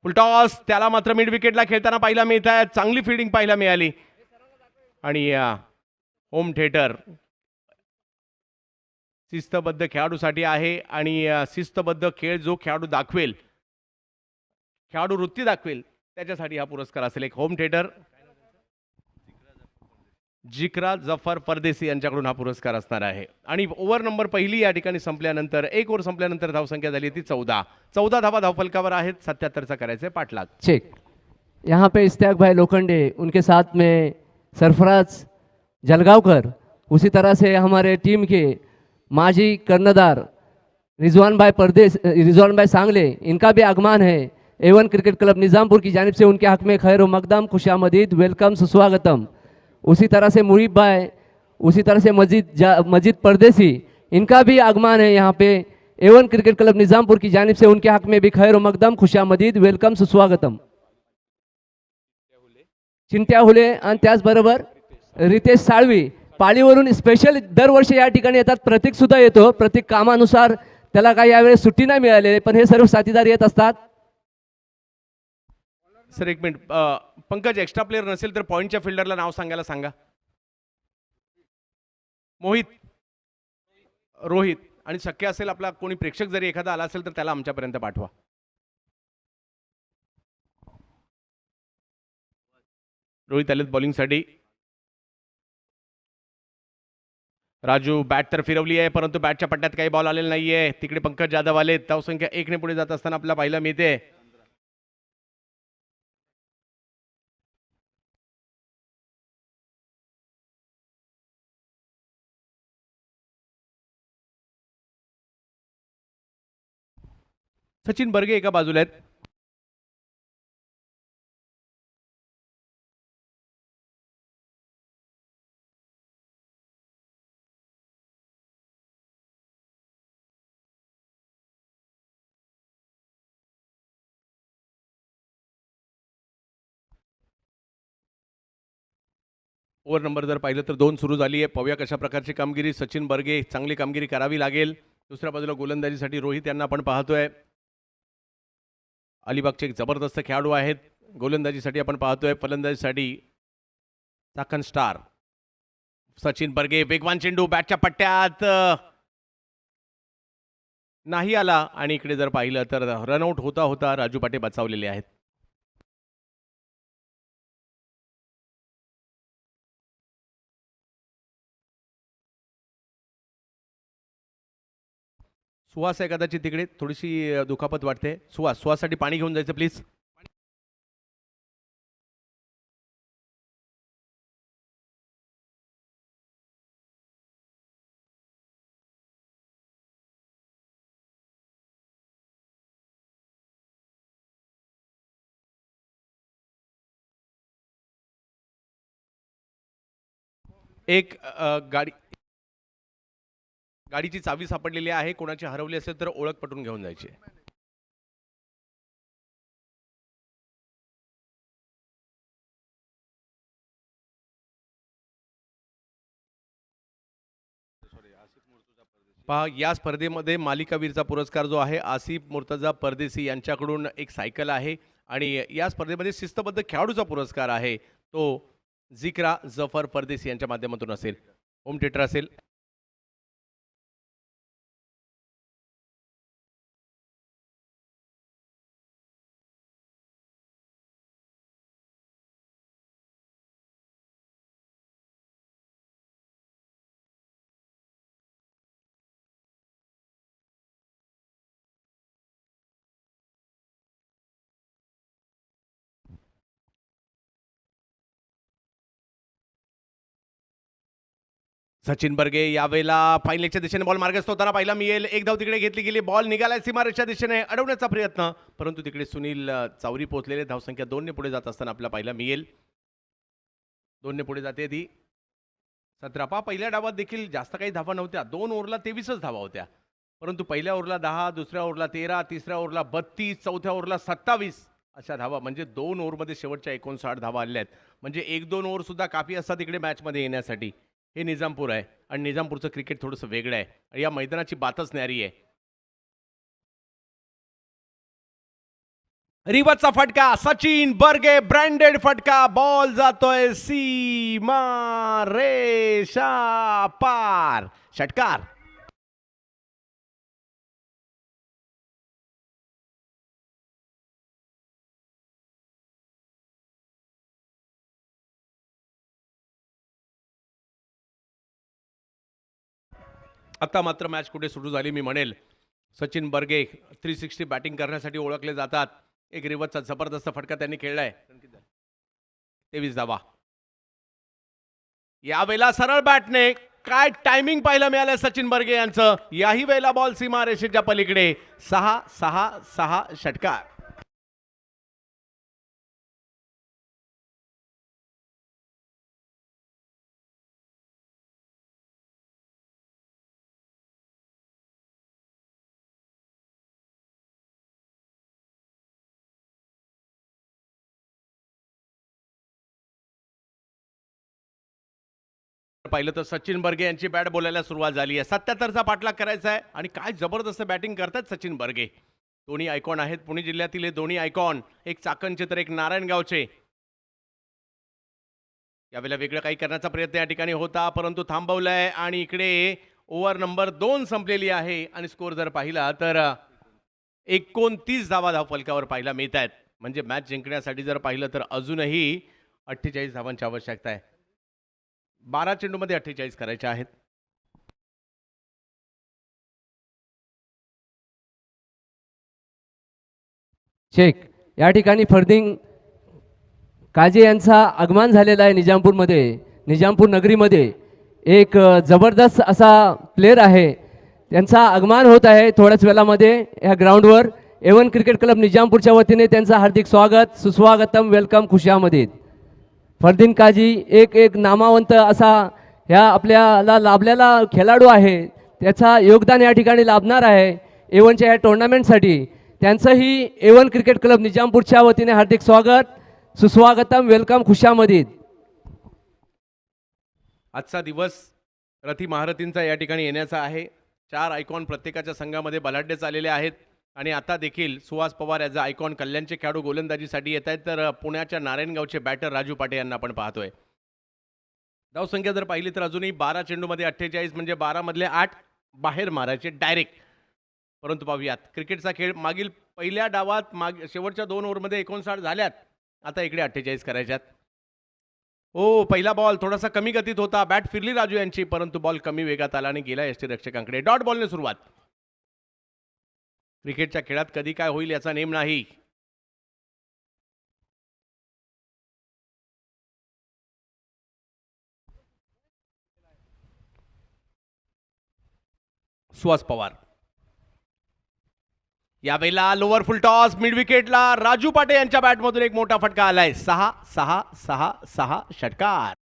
फुलटॉस, त्याला मात्र मिड विकेटला खेळताना पाहायला मिळत आहे. चांगली फिल्डिंग पाहायला मिळाली आणि होम थिएटर शिस्तबद्ध खेळाडूसाठी आहे आणि शिस्तबद्ध खेळ जो खेळाडू दाखवेल, खेळाडू वृत्ती दाखवेल, त्याच्यासाठी हा पुरस्कार असेल. एक होम थिएटर जिक्रा जफर परदेसी यांच्याकडून हा पुरस्कार असणार आहे. आणि ओव्हर नंबर पहिली या ठिकाणी संपल्यानंतर, एक ओव्हर संपल्यानंतर धावसंख्या झाली ती 14 धावा धावफलकावर आहेत. 77चा करायचे पाठलाग. चेक. यहाँ पे इश्तियाक भाई लोखंडे, उनके साथ में सरफराज जलगांवकर, उसी तरह से हमारे टीम के माजी कर्णधार रिजवान भाई सांगले, इनका भी आगमन है. A1 क्रिकेट क्लब निज़ामपुर की जानिब से उनके हक में खैर मकदम, खुशामदीद, वेलकम, सुस्वागतम. उसी तरह से मुरीब भाई, उसी तरह से मजीद परदेसी, इनका भी आगमन है यहाँ पे. A1 क्रिकेट क्लब निज़ामपुर की जानिब से उनके हक में भी खैर मकदम, खुशामदीद, वेलकम, सुस्वागतम. चिंट्या हुले आणि त्याचबरोबर रितेश साळवी पाळीवरून स्पेशल दरवर्षी या ठिकाणी येतात. प्रतीक सुद्धा येतो. प्रतीक कामानुसार त्याला काही यावेळेस सुट्टी नाही मिळाली, पण हे सर्व साथीदार येत असतात. सर एक मिनिट, पंकज एक्स्ट्रा प्लेयर नसेल तर पॉईंटच्या फिल्डरला नाव सांगायला सांगा. मोहित, रोहित, आणि शक्य असेल आपला कोणी प्रेक्षक जरी एखादा आला असेल तर त्याला आमच्यापर्यंत पाठवा. रोहित आलेत बॉलिंगसाठी. राजू बॅट तर फिरवली आहे परंतु बॅटच्या पट्ट्यात काही बॉल आलेला नाहीये. तिकडे पंकज जाधव आले. धावसंख्या 1 ने पुढे जात असताना आपल्याला पाहायला मिळते. सचिन बर्गे एका बाजूला आहेत. ओव्हर नंबर जर पाहिलं तर 2 सुरू झाली आहे. पाहूया कशा प्रकारची कामगिरी. सचिन बर्गे, चांगली कामगिरी करावी लागेल. दुसऱ्या बाजूला गोलंदाजीसाठी रोहित यांना आपण पाहतोय. अलिबागचे एक जबरदस्त खेळाडू आहेत. गोलंदाजीसाठी आपण पाहतोय. फलंदाजीसाठी चाकण स्टार सचिन बर्गे. वेगवान चेंडू बॅटच्या पट्ट्यात नाही आला आणि इकडे जर पाहिलं तर रनआउट होता होता राजू पाटे बचावलेले आहेत. सुहास आहे कदाचित तिकडे, थोडीशी दुखापत वाटते. सुहाससाठी पाणी घेऊन जायचं प्लीज. एक गाडीची चावी सापडलेली आहे. कोणाची हरवली असेल तर ओळख पटवून घेऊन जायची. पहा, या स्पर्धेमध्ये मालिकावीरचा पुरस्कार जो आहे आसिफ मुर्तजा परदेसी यांच्याकडून एक सायकल आहे आणि या स्पर्धेमध्ये शिस्तबद्ध खेळाडूचा पुरस्कार आहे तो जिक्रा जफर परदेसी यांच्या माध्यमातून असेल. होम थिएटर असेल. सचिन बर्गे यावेळेला फाईनलच्या दिशेने बॉल मार्गस्थ होताना पाहिला मिळेल. एक धाव तिकडे घेतली गेली. बॉल निघालाय सीमारेषच्या दिशेने अडवण्याचा प्रयत्न, परंतु तिकडे सुनील चावरी पोहोचलेले. धावसंख्या 2 ने पुढे जात असताना आपल्याला पाहिला मिळेल. 2 ने पुढे जाते ती 17. पहिल्या डावात देखील जास्त काही धावा नव्हत्या. 2 ओव्हरला 23च धावा होत्या, परंतु पहिल्या ओव्हरला 10, दुसऱ्या ओव्हरला 13, तिसऱ्या ओव्हरला 32, चौथ्या ओव्हरला 27 अशा धावा. म्हणजे 2 ओव्हरमध्ये शेवटच्या 59 धावा आल्या आहेत. म्हणजे 1-2 ओव्हर सुद्धा काफी असतात तिकडे मॅचमध्ये येण्यासाठी. हे निजामपूर आहे आणि निजामपूरचं क्रिकेट थोडंसं वेगळं आहे आणि या मैदानाची बातच न्यारी आहे. रिवर्सचा फटका, सचिन बर्गे ब्रँडेड फटका. बॉल जातोय सीमा रेषा पार. षटकार. आता मात्र मॅच कुठे सुरू झाली मी म्हणेल. सचिन बर्गे 360 बॅटिंग करण्यासाठी ओळखले जातात. एक रिवर्सचा जबरदस्त फटका त्यांनी खेळलाय. 23 धावा. यावेळेला सरळ बॅटने काय टायमिंग पाहायला मिळालं सचिन बर्गे यांचं. याही वेळेला बॉल सीमा रेषेच्या पलीकडे. 6-6-6 षटकार. पाहिलं तर सचिन बर्गे यांची बॅट बोलायला सुरुवात झाली आहे. 77चा पाठलाग करायचा आहे आणि काय जबरदस्त बॅटिंग करतात सचिन बर्गे. दोन्ही आयकॉन आहेत पुणे जिल्ह्यातील. हे दोन्ही आयकॉन, एक चाकणचे तर एक नारायणगावचे. यावेळेला वेगळं काही करण्याचा प्रयत्न या ठिकाणी होता, परंतु थांबवलाय आणि इकडे ओव्हर नंबर 2 संपलेली आहे आणि स्कोर जर पाहिला तर 29 धावा धावफलकावर पाहायला मिळत आहेत. म्हणजे मॅच जिंकण्यासाठी जर पाहिलं तर अजूनही 48 धावांची आवश्यकता आहे. 12 चेंडूमध्ये 48 करायचे आहेत. चेक. या ठिकाणी फरदिन काजे यांचा आगमन झालेला आहे निजामपूरमध्ये. निजामपूर नगरीमध्ये एक जबरदस्त असा प्लेअर आहे, त्यांचा आगमन होत आहे थोड्याच वेळामध्ये या ग्राउंडवर. A1 क्रिकेट क्लब निजामपूरच्या वतीने त्यांचं हार्दिक स्वागत, सुस्वागतम, वेलकम, खुशामदीद. फरदीन काजी एक नामावंत असा ह्या आपल्याला लाभलेला खेळाडू आहे. त्याचा योगदान या ठिकाणी लाभणार आहे A1च्या ह्या टुर्नामेंटसाठी. त्यांचंही A1 क्रिकेट क्लब निजामपूरच्या वतीने हार्दिक स्वागत, सुस्वागतम, वेलकम, खुशामदीद. आजचा दिवस रथी महारथींचा या ठिकाणी येण्याचा आहे. 4 आयकॉन प्रत्येकाच्या संघामध्ये बलाढ्य चाललेले आहेत आणि आता देखील Suhas Pawar as a icon कल्याणचे खेळाडू गोलंदाजीसाठी येत आहेत. तर पुण्याच्या नारायणगावचे बॅटर राजू पाटे यांना आपण पाहतोय. धावसंख्या जर पाहिली तर अजूनही 12 चेंडूमध्ये 48, म्हणजे 12 मधले 8 बाहेर मारायचे डायरेक्ट. परंतु पाहूयात क्रिकेटचा खेळ. मागील पहिल्या डावात शेवटच्या 2 ओव्हरमध्ये 59 झाल्यात. आता इकडे 48 करायच्यात. हो, पहिला बॉल थोडासा कमी गतीत होता. बॅट फिरली राजू यांची, परंतु बॉल कमी वेगात आला आणि गेला यष्टीरक्षकांकडे. डॉट बॉलने सुरुवात. क्रिकेटच्या खेळात कधी काय होईल याचा नेम नाही. सुहास पवार. यावेळेला लोअर फुल टॉस मिड विकेटला राजू पाटे यांच्या बॅटमधून एक मोठा फटका आलाय. 6-6-6-6 षटकार.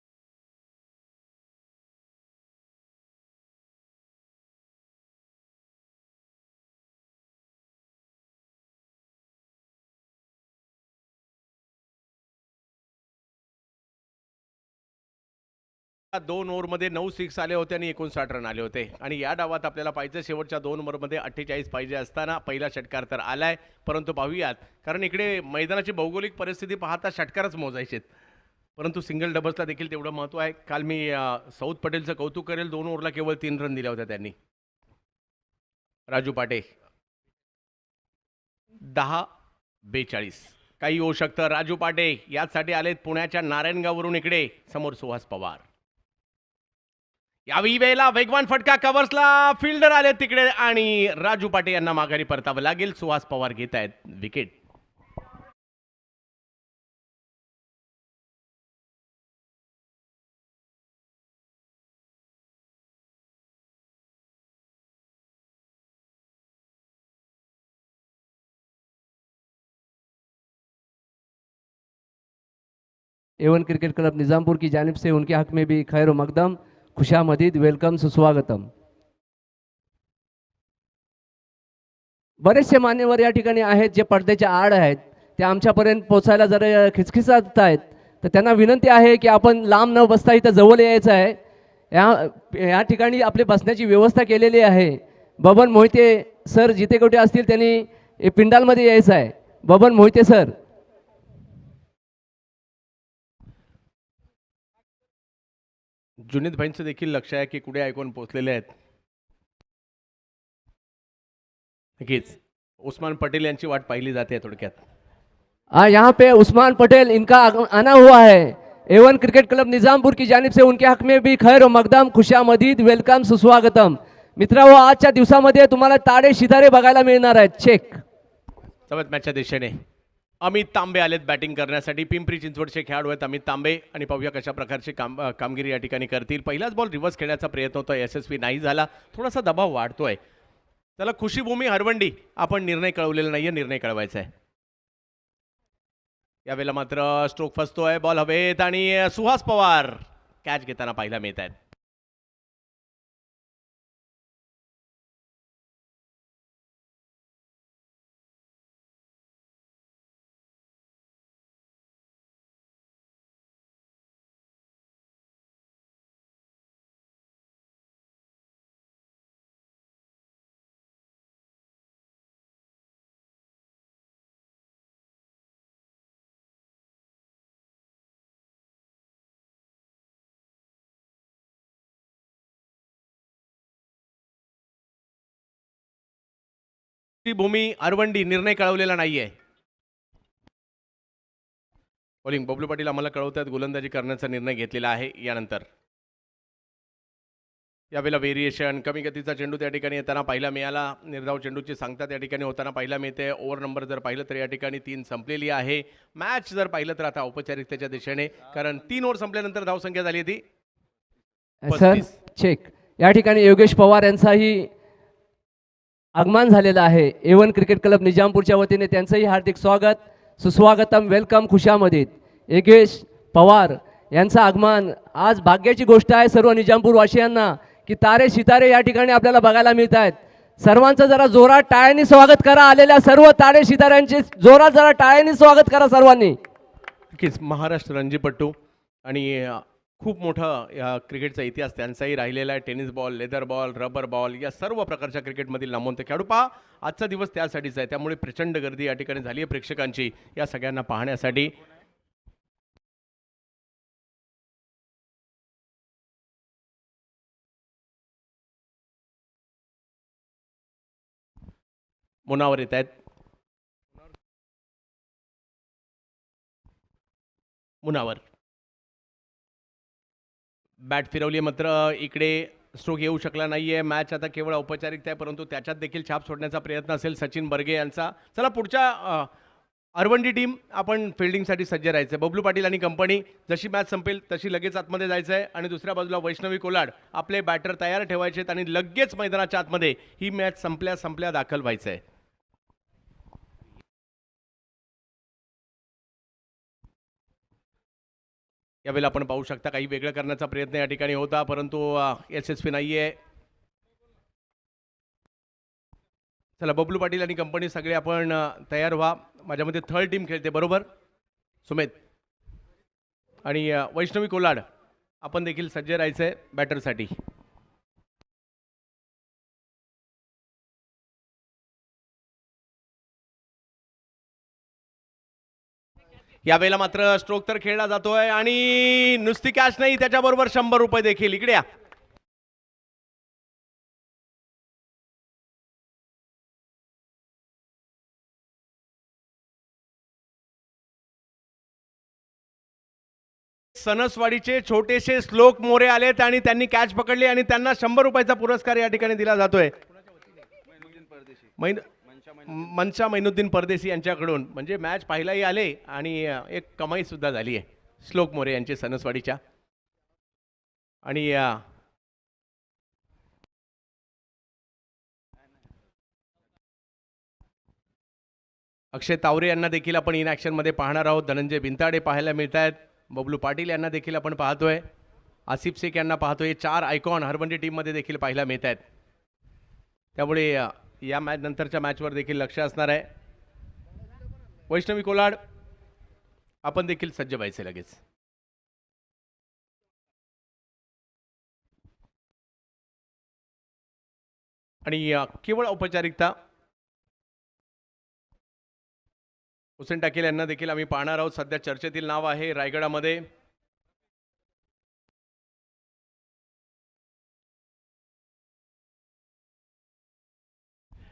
दोन ओव्हरमध्ये 9 सिक्स आले होते आणि 59 रन आले होते. आणि या डावात आपल्याला पाहिजे शेवटच्या 2 ओव्हरमध्ये 48 पाहिजे असताना पहिला षटकार तर आलाय. परंतु पाहूयात, कारण इकडे मैदानाची भौगोलिक परिस्थिती पाहता षटकारच मोजायचे. परंतु सिंगल डबल्सला देखील तेवढं महत्त्व आहे. काल मी सौद पटेलचं कौतुक करेल. 2 ओव्हरला केवळ 3 रन दिल्या होत्या त्यांनी. राजू पाटे 10-42 काही होऊ शकतं. राजू पाटे यासाठी आलेत पुण्याच्या नारायणगाववरून. इकडे समोर सुहास पवार. यावेळी वेळेला वेगवान फटका कव्हर्सला. फिल्डर आले तिकडे आणि राजू पाटे यांना माघारी परतावं लागेल. सुहास पवार घेत आहेत wicket. A one cricket club Nizampur की जानिब से उनके हक में भी खैर मकदम, खुशामदीद, वेलकम, सुस्वागतम. बरेचसे मान्यवर या ठिकाणी आहेत जे पडद्याच्या आड आहेत, ते आमच्यापर्यंत पोहोचायला जरा खिचखिचत आहेत. तर त्यांना विनंती आहे की आपण लांब न बसता इथं जवळ यायचं आहे. या ठिकाणी आपली बसण्याची व्यवस्था केलेली आहे. बबन मोहिते सर जिथे कुठे असतील त्यांनी पिंडालमध्ये यायचं आहे. बबन मोहिते सर. जुनीद भाईंचं देखील लक्ष आहे की कुठे ऐकून पोहोचलेले आहेत. नक्कीच उस्मान पटेल यांची वाट पाहिली जाते थोडक्यात. यहाँ पे उस्मान पटेल इनका आना हुआ है. एवन क्रिकेट क्लब निज़ामपुर की जानिब से उनके हक में भी खैर व मकदम, खुशामदीद, वेलकम, सुस्वागतम. मित्रांनो, आजच्या दिवसामध्ये तुम्हाला तारे शितारे बघायला मिळणार आहेत. चेक. सवत मॅचच्या दिशेने अमित तांबे आलेत बॅटिंग करण्यासाठी. पिंपरी चिंचवडचे खेळाडू आहेत अमित तांबे आणि पाहूया कशा प्रकारची कामगिरी या ठिकाणी करतील. पहिलाच बॉल रिव्हर्स खेळण्याचा प्रयत्न होता, यशस्वी नाही झाला. थोडासा दबाव वाढतोय. त्याला खुशीभूमी हरवंडी आपण निर्णय कळवलेला नाहीये, निर्णय कळवायचा आहे. यावेळेला मात्र स्ट्रोक फसतोय, बॉल हवेत आणि सुहास पवार कॅच घेताना पाहायला मिळत आहेत. भूमी अरवंडी निर्णय कळवलेला नाहीये. बॉलिंग बबलू पाटील आम्हाला कळवतात गोलंदाजी करण्याचा निर्णय घेतलेला आहे. यानंतर यावेळेला व्हेरिएशन कमी गतीचा चेंडू त्या ठिकाणी येताना पाहायला मिळाला. निर्धाव चेंडूची सांगता त्या ठिकाणी होताना पाहायला मिळते. ओव्हर नंबर जर पाहिलं तर या ठिकाणी 3 संपलेली आहे. मॅच जर पाहिलं तर आता औपचारिकतेच्या दिशेने, कारण 3 ओव्हर संपल्यानंतर धावसंख्या झाली होती सर 35. चेक. या ठिकाणी योगेश पवार यांचाही आगमन झालेलं आहे. एवन क्रिकेट क्लब निजामपूरच्या वतीने त्यांचंही हार्दिक स्वागत, सुस्वागतम, वेलकम, खुशामदीद. योगेश पवार यांचं आगमन आज भाग्याची गोष्ट आहे सर्व निजामपूर वासियांना की तारे सितारे या ठिकाणी आपल्याला बघायला मिळत आहेत. सर्वांचं जरा जोरात टाळ्यांनी स्वागत करा. आलेल्या सर्व तारे सिताऱ्यांचे जोरात जरा टाळ्यांनी स्वागत करा सर्वांनी. नक्कीच महाराष्ट्र रणजीपट्टू आणि खूप मोठा या क्रिकेटचा इतिहास त्यांचाही राहिलेला आहे. Tennis ball, leather ball, rubber ball या सर्व प्रकारच्या क्रिकेटमधील नामवंत खेळाडू. पहा आजचा दिवस त्यासाठीच आहे, त्यामुळे प्रचंड गर्दी या ठिकाणी झाली आहे प्रेक्षकांची या सगळ्यांना पाहण्यासाठी. मुनावर येत आहेत. मुनावर बॅट फिरवली, मात्र इकडे स्ट्रोक येऊ शकला नाहीये. मॅच आता केवळ औपचारिकता आहे, परंतु त्याच्यात देखील छाप सोडण्याचा प्रयत्न असेल सचिन बर्गे यांचा. चला पुढच्या अरवंडी टीम आपण फिल्डिंगसाठी सज्ज राहायचं. बबलू पाटील आणि कंपनी जशी मॅच संपेल तशी लगेच आतमध्ये जायचं आहे आणि दुसऱ्या बाजूला वैष्णवी कोलाड आपले बॅटर तयार ठेवायचे आहेत आणि लगेच मैदानाच्या आतमध्ये ही मॅच संपल्या दाखल व्हायचं आहे. यावेळेला आपण पाहू शकता काही वेगळं करण्याचा प्रयत्न या ठिकाणी होता, परंतु यशस्वी नाहीये. चला बबलू पाटील आणि कंपनी सगळे आपण तयार व्हा. माझ्यामध्ये थर्ड टीम खेळते बरोबर सुमेध आणि वैष्णवी कोलाड आपण देखील सज्ज राहायचं आहे बॅटरसाठी. यावेळेला मात्र स्ट्रोक तर खेळला जातोय आणि नुसती कॅच नाही, त्याच्याबरोबर 100 रुपये देखील. इकडे या. सणसवाडीचे छोटेसे श्लोक मोरे आलेत आणि त्यांनी कॅच पकडली आणि त्यांना 100 रुपयाचा पुरस्कार या ठिकाणी दिला जातोय. मनशा मैनुद्दीन परदेशी यांच्याकडून. म्हणजे मॅच पाहायलाही आले आणि एक कमाई सुद्धा झाली आहे श्लोक मोरे यांचे सणसवाडीच्या. आणि अक्षय तावरे यांना देखील आपण इन ॲक्शनमध्ये पाहणार आहोत. धनंजय बिंताडे पाहायला मिळत आहेत. बबलू पाटील यांना देखील आपण पाहतोय, आसिफ शेख यांना पाहतोय. 4 आयकॉन हरभंडी टीममध्ये देखील पाहायला मिळत आहेत. त्यामुळे या मॅच नंतरच्या मॅचवर देखील लक्ष असणार आहे. वैष्णवी कोलाड, आपण देखील सज्ज व्हायचे लगेच. आणि केवळ औपचारिकता हुसेन टाकेल यांना देखील आम्ही पाहणार आहोत. सध्या चर्चेतील नाव आहे रायगडामध्ये.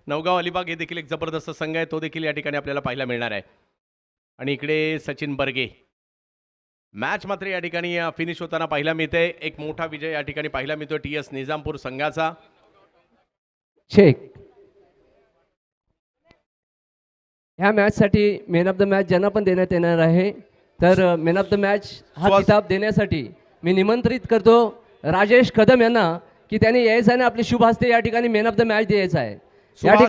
नवगाव अलिबाग हे देखील एक जबरदस्त संघ आहे, तो देखील या ठिकाणी आपल्याला पाहायला मिळणार आहे. आणि इकडे सचिन बर्गे. मॅच मात्र या ठिकाणी फिनिश होताना पाहायला मिळते. एक मोठा विजय या ठिकाणी पाहायला मिळतो TS निजामपूर संघाचा. शेख ह्या मॅचसाठी मॅन ऑफ द मॅच ज्यांना पण देण्यात येणार आहे, तर मॅन ऑफ द मॅच हा स्वास- किताब देण्यासाठी मी निमंत्रित करतो राजेश कदम यांना की त्यांनी यायचं आणि आपले शुभ हस्ते या ठिकाणी मॅन ऑफ द मॅच द्यायचा आहे. या सुभाष